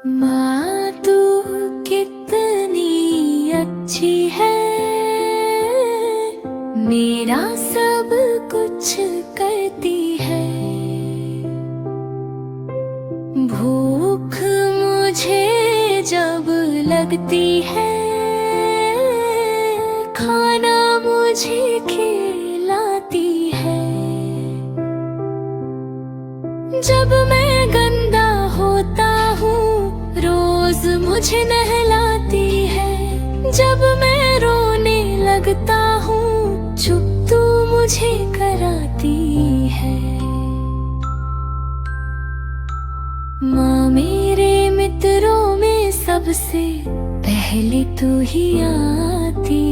माँ तू कितनी अच्छी है, मेरा सब कुछ करती है। भूख मुझे जब लगती है, खाना मुझे खिलाती है। जब मैं गंदा होता हूँ रोज मुझे नहलाती है। जब मैं रोने लगता हूँ चुप तू मुझे कराती है। माँ मेरे मित्रों में सबसे पहले तू ही आती